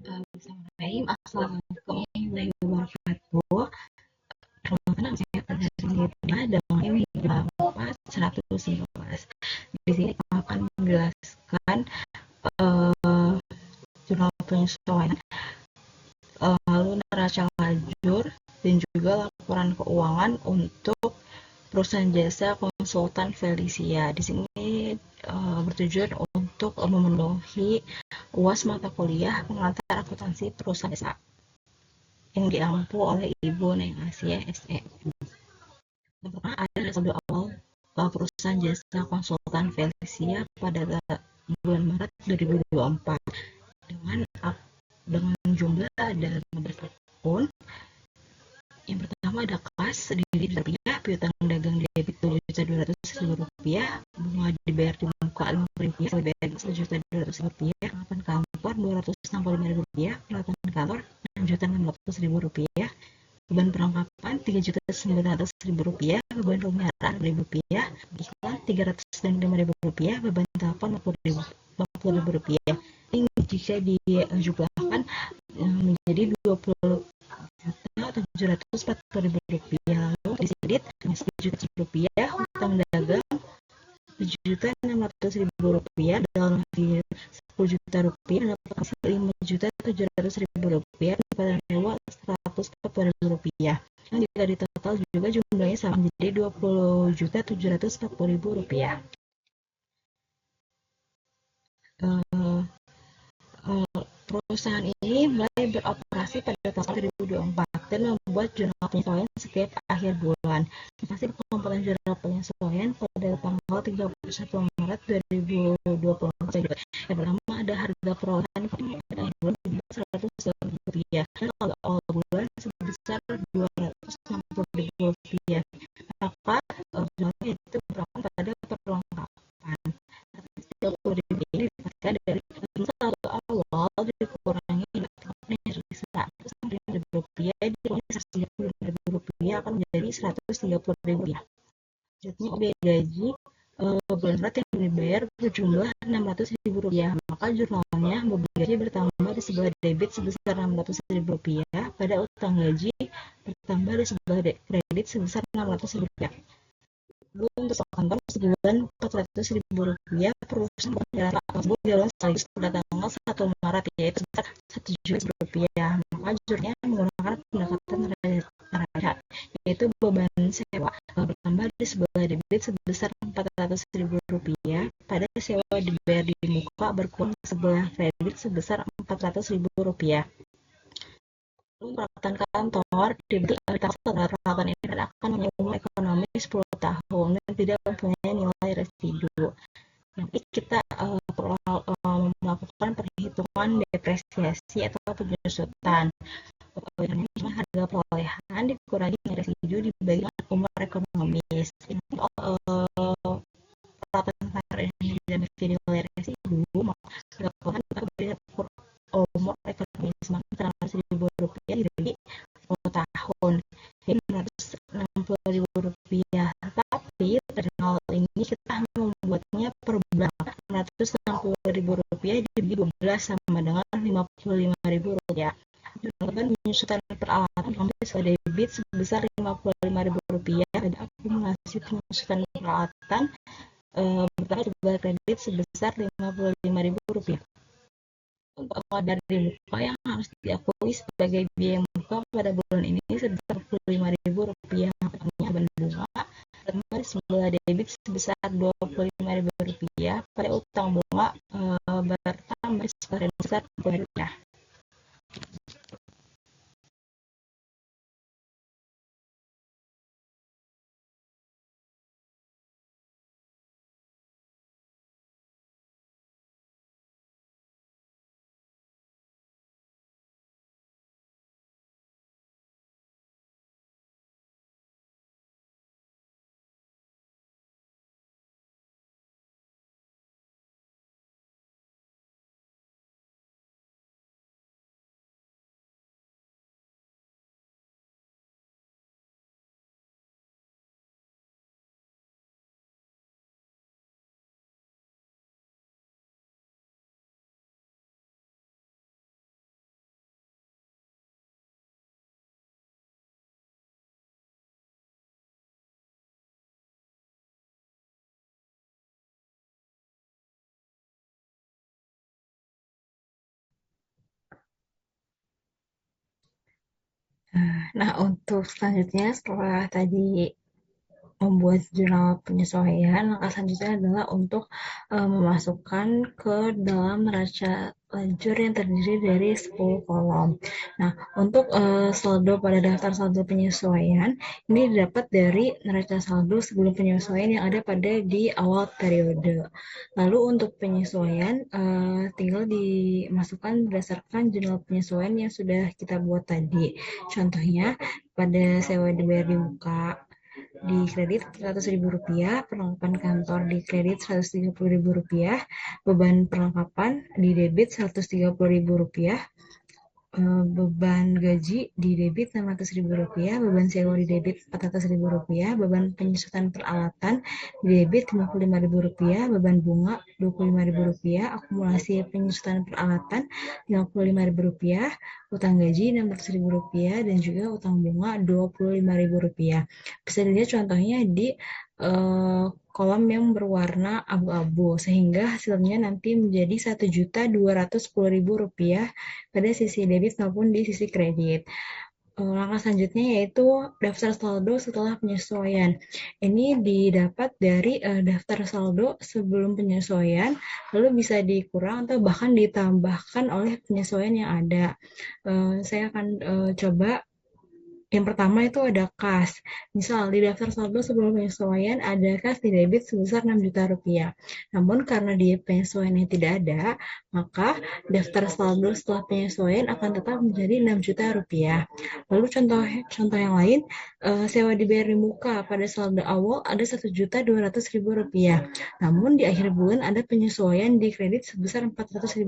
Bismillahirrahmanirrahim. Assalamualaikum warahmatullahi wabarakatuh. Perkenalkan nama saya Fadila Rizalina dengan NIM 111. Di sini saya akan menjelaskan eh, jurnal penyesuaian, lalu neraca lajur, dan juga laporan keuangan untuk perusahaan jasa konsultan Felicia. Di sini bertujuan untuk memenuhi UAS mata kuliah pengantar akuntansi perusahaan jasa yang diampu oleh Ibu Neng Asia SE. Yang pertama ada saldo awal perusahaan jasa konsultan Felicia pada bulan Maret 2024 dengan jumlah ada 15 akun. Yang pertama ada kas di rupiah, piutang dagang debit Rp7.200.000, bunga dibayar di muka Rp5.000, dibayar Rp1.200.000, peralatan kantor Rp265.000, peralatan kantor Rp6.600.000, beban perlengkapan Rp3.900.000, beban pemeliharaan Rp1.000, iklan Rp305.000, beban telepon Rp40.000. Ini jika dijumlahkan menjadi Rp20.740.000, lalu kredit Rp10.000, utang dagang Rp7.600.000, dalam negeri Rp10.000.000, dapat hasil Rp5.700.000, pendapatan sewa Rp140.000. Yang jika ditotal juga jumlahnya sama menjadi Rp20.740.000. Perusahaan ini mulai beroperasi pada tahun 2024 dan membuat jurnal penyesuaian setiap akhir bulan. Informasi pengumpulan jurnal penyesuaian pada tanggal 31 Maret 2024. Yang pertama ada harga perolehan pada akhir bulan Rp100.000 dan kalau awal bulan sebesar Rp260.000. Maka jurnalnya itu berlaku pada perlengkapan. Rp30.000 ini didapatkan dari saldo awal dikurangi sisa Rp100.000 dikurangi Rp130.000 akan menjadi Rp130.000. Selanjutnya biaya gaji bulan Maret yang dibayar berjumlah Rp600.000, maka jurnalnya mobil gaji bertambah di sebelah debit sebesar Rp600.000, pada utang gaji bertambah di sebelah kredit sebesar Rp600.000. Lalu untuk kantor sebulan Rp400.000, perusahaan penjelasan tersebut dilakukan sekaligus pada tanggal 1 Maret, yaitu sebesar Rp1 juta. Maka jurnalnya menggunakan pendekatan neraca, yaitu beban sewa bertambah di sebelah debit sebesar Rp400.000, pada sewa dibayar di muka berkurang di sebelah kredit sebesar Rp400.000. Peralatan kantor diberi peralatan ini akan mempunyai umur ekonomi 10 tahun dan tidak mempunyai nilai residu. Nanti kita perlu melakukan perhitungan depresiasi atau penyusutan. Harga perolehan dikurangi residu dibagi umur ekonomis. Peralatan kantor ini tidak memiliki nilai residu, maka dilakukan umur ekonomis Rp600.000 dibagi 10 tahun, jadi Rp660.000. Tapi pada hal ini kita membuatnya per bulan. Rp660.000 dibagi 12 sama dengan Rp55.000. Dilakukan penyusutan peralatan ambil debit sebesar Rp55.000, ada akumulasi penyusutan peralatan bertambah sebelah kredit sebesar Rp55.000. Untuk modal dari muka yang harus diakui sebagai biaya muka pada bulan ini sebesar Rp25.000, beban bunga bertambah sebelah debit sebesar Rp25.000, pada utang bunga bertambah sebesar Rp40.000. Nah, untuk selanjutnya setelah tadi membuat jurnal penyesuaian, langkah selanjutnya adalah untuk memasukkan ke dalam neraca ledger yang terdiri dari 10 kolom. Nah, untuk saldo pada daftar saldo penyesuaian, ini didapat dari neraca saldo sebelum penyesuaian yang ada pada di awal periode. Lalu untuk penyesuaian, tinggal dimasukkan berdasarkan jurnal penyesuaian yang sudah kita buat tadi. Contohnya, pada sewa dibayar di muka, di kredit Rp100.000, perlengkapan kantor di kredit Rp130.000, beban perlengkapan di debit Rp130.000, beban gaji di debit Rp600.000, beban sewa di debit Rp400.000, beban penyesuaian peralatan di debit Rp55.000, beban bunga Rp25.000, akumulasi penyesuaian peralatan Rp55.000, utang gaji Rp600.000, dan juga utang bunga Rp25.000. Bisa dilihat contohnya di kolom yang berwarna abu-abu, sehingga hasilnya nanti menjadi Rp1.210.000 pada sisi debit maupun di sisi kredit. Langkah selanjutnya yaitu daftar saldo setelah penyesuaian. Ini didapat dari daftar saldo sebelum penyesuaian, lalu bisa dikurang atau bahkan ditambahkan oleh penyesuaian yang ada. Saya akan coba. Yang pertama itu ada kas. Misal di daftar saldo sebelum penyesuaian ada kas di debit sebesar Rp6 juta. Namun karena di penyesuaiannya tidak ada, maka daftar saldo setelah penyesuaian akan tetap menjadi Rp6 juta. Lalu contoh yang lain, sewa dibayar di muka pada saldo awal ada Rp1.200.000. Namun di akhir bulan ada penyesuaian di kredit sebesar Rp400.000.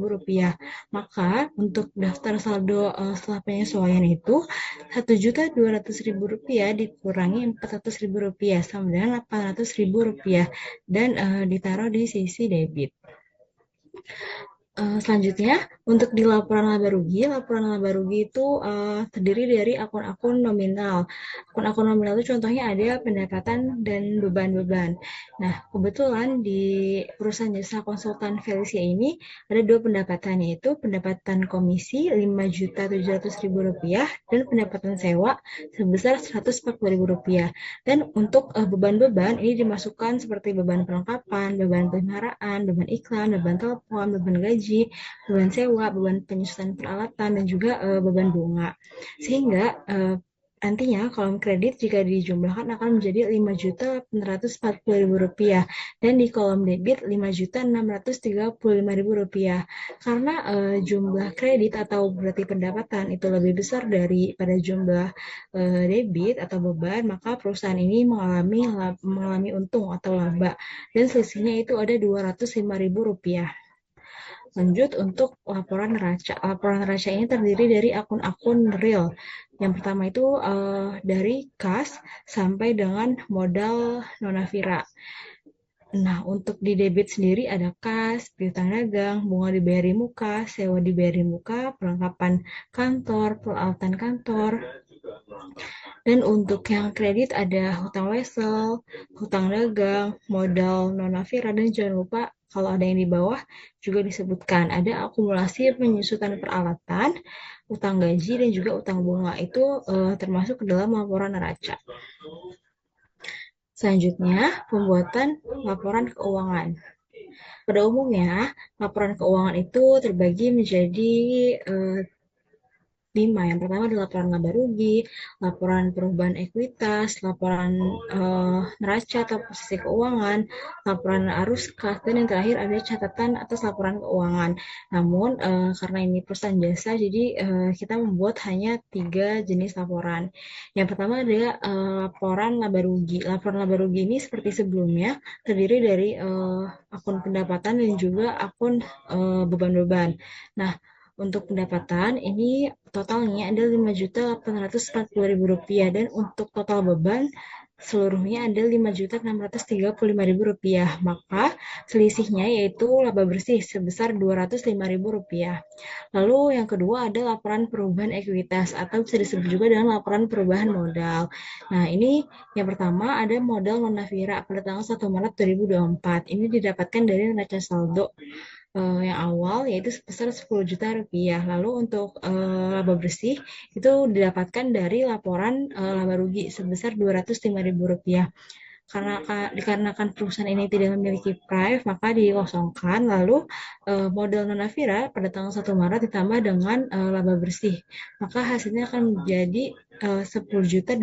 Maka untuk daftar saldo setelah penyesuaian itu Rp1.200.000 dikurangi Rp400.000 sama dengan Rp800.000 dan ditaruh di sisi debit. Selanjutnya, untuk di laporan laba rugi itu terdiri dari akun-akun nominal. Akun-akun nominal itu contohnya ada pendapatan dan beban-beban. Nah, kebetulan di perusahaan jasa konsultan Felicia ini ada dua pendapatan, yaitu pendapatan komisi Rp5.700.000 dan pendapatan sewa sebesar Rp140.000. Dan untuk beban-beban ini dimasukkan seperti beban perlengkapan, beban peliharaan, beban iklan, beban telepon, beban gaji, beban sewa, beban penyesuaian peralatan, dan juga beban bunga. Sehingga nantinya kolom kredit jika dijumlahkan akan menjadi Rp5.840.000 dan di kolom debit Rp5.635.000. Karena jumlah kredit atau berarti pendapatan itu lebih besar daripada jumlah debit atau beban, maka perusahaan ini mengalami untung atau laba dan selisihnya itu ada Rp205.000. Lanjut untuk laporan neraca. Laporan neraca ini terdiri dari akun-akun real. Yang pertama itu dari kas sampai dengan modal Nonavira. Nah, untuk di debit sendiri ada kas, piutang dagang, bunga dibayar di muka, sewa dibayar di muka, perlengkapan kantor, peralatan kantor. Dan untuk yang kredit ada hutang wesel, hutang dagang, modal Nonavira, dan jangan lupa kalau ada yang di bawah juga disebutkan ada akumulasi penyusutan peralatan, utang gaji, dan juga utang bunga. Itu termasuk ke dalam laporan neraca. Selanjutnya, pembuatan laporan keuangan. Pada umumnya, laporan keuangan itu terbagi menjadi 5. Yang pertama adalah laporan laba rugi, laporan perubahan ekuitas, laporan neraca atau posisi keuangan, laporan arus kas, dan yang terakhir ada catatan atas laporan keuangan. Namun karena ini perusahaan jasa, jadi kita membuat hanya 3 jenis laporan. Yang pertama adalah laporan laba rugi. Laporan laba rugi ini seperti sebelumnya terdiri dari akun pendapatan dan juga akun beban-beban. Nah, untuk pendapatan ini totalnya ada Rp5.840.000 dan untuk total beban seluruhnya ada Rp5.635.000. Maka selisihnya yaitu laba bersih sebesar Rp205.000. Lalu yang kedua ada laporan perubahan ekuitas atau bisa disebut juga dengan laporan perubahan modal. Nah, ini yang pertama ada modal Nonavira pada tanggal 1 Maret 2024. Ini didapatkan dari neraca saldo yang awal yaitu sebesar 10 juta rupiah. Lalu untuk laba bersih itu didapatkan dari laporan laba rugi sebesar 205.000 rupiah. Karena dikarenakan perusahaan ini tidak memiliki PRIV, maka dikosongkan. Lalu modal Nonavira pada tanggal 1 Maret ditambah dengan laba bersih, maka hasilnya akan menjadi 10.205.000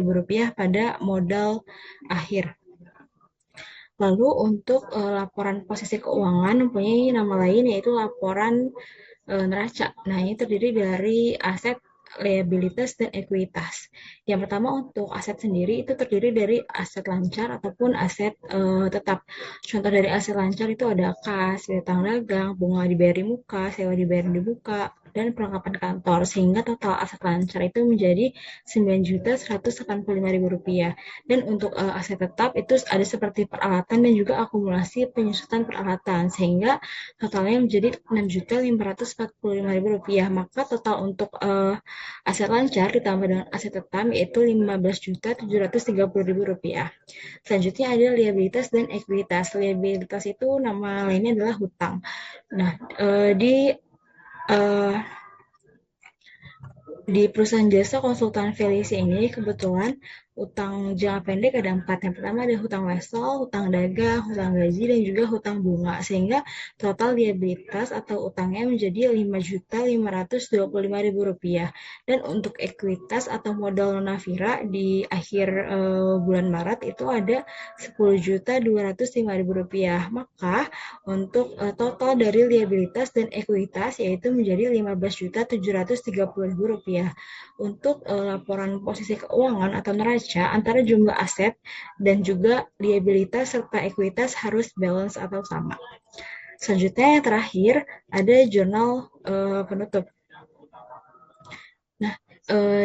rupiah pada modal akhir. Lalu untuk laporan posisi keuangan mempunyai nama lain yaitu laporan neraca. Nah, ini terdiri dari aset, liabilitas, dan ekuitas. Yang pertama untuk aset sendiri itu terdiri dari aset lancar ataupun aset tetap. Contoh dari aset lancar itu ada kas, piutang dagang, bunga dibayar di muka, sewa dibayar di muka, dan perlengkapan kantor. Sehingga total aset lancar itu menjadi Rp9.185.000. Dan untuk aset tetap itu ada seperti peralatan dan juga akumulasi penyusutan peralatan. Sehingga totalnya menjadi Rp6.545.000. Maka total untuk aset lancar ditambah dengan aset tetap yaitu Rp15.730.000. Selanjutnya ada liabilitas dan ekuitas. Liabilitas itu nama lainnya adalah hutang. Nah, di perusahaan jasa konsultan Felicia ini kebetulan utang jangka pendek ada 4. Yang pertama ada hutang wesel, hutang dagang, hutang gaji, dan juga hutang bunga. Sehingga total liabilitas atau utangnya menjadi Rp5.525.000. Dan untuk ekuitas atau modal Nonavira di akhir bulan Maret itu ada Rp10.205.000. Maka untuk total dari liabilitas dan ekuitas yaitu menjadi Rp15.730.000. Untuk laporan posisi keuangan atau neraca antara jumlah aset dan juga liabilitas serta ekuitas harus balance atau sama. Selanjutnya yang terakhir ada jurnal penutup. Nah,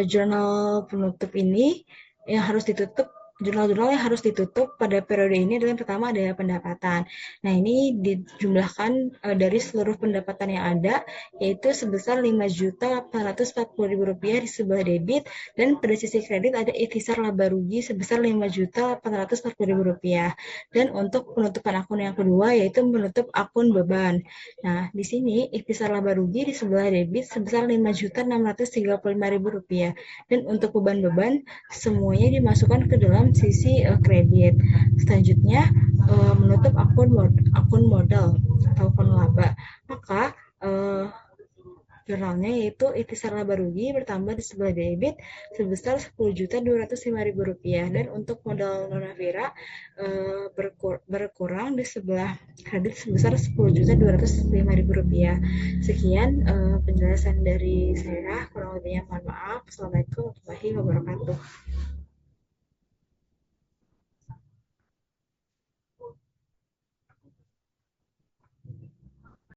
jurnal penutup ini yang harus ditutup, jurnal-jurnal yang harus ditutup pada periode ini adalah yang pertama ada pendapatan. Nah, ini dijumlahkan dari seluruh pendapatan yang ada, yaitu sebesar Rp5.840.000 di sebelah debit, dan pada sisi kredit ada ikhtisar laba rugi sebesar Rp5.840.000. Dan untuk penutupan akun yang kedua yaitu menutup akun beban. Nah, di sini ikhtisar laba rugi di sebelah debit sebesar Rp5.635.000. Dan untuk beban-beban semuanya dimasukkan ke dalam sisi kredit. Selanjutnya menutup akun modal atau akun laba. Maka jurnalnya yaitu ikhtisar laba rugi bertambah di sebelah debit sebesar Rp10.205.000. Dan untuk modal Nonavira berkurang di sebelah kredit sebesar Rp10.205.000. Sekian penjelasan dari saya, kurang lebihnya mohon maaf. Assalamualaikum warahmatullahi wabarakatuh.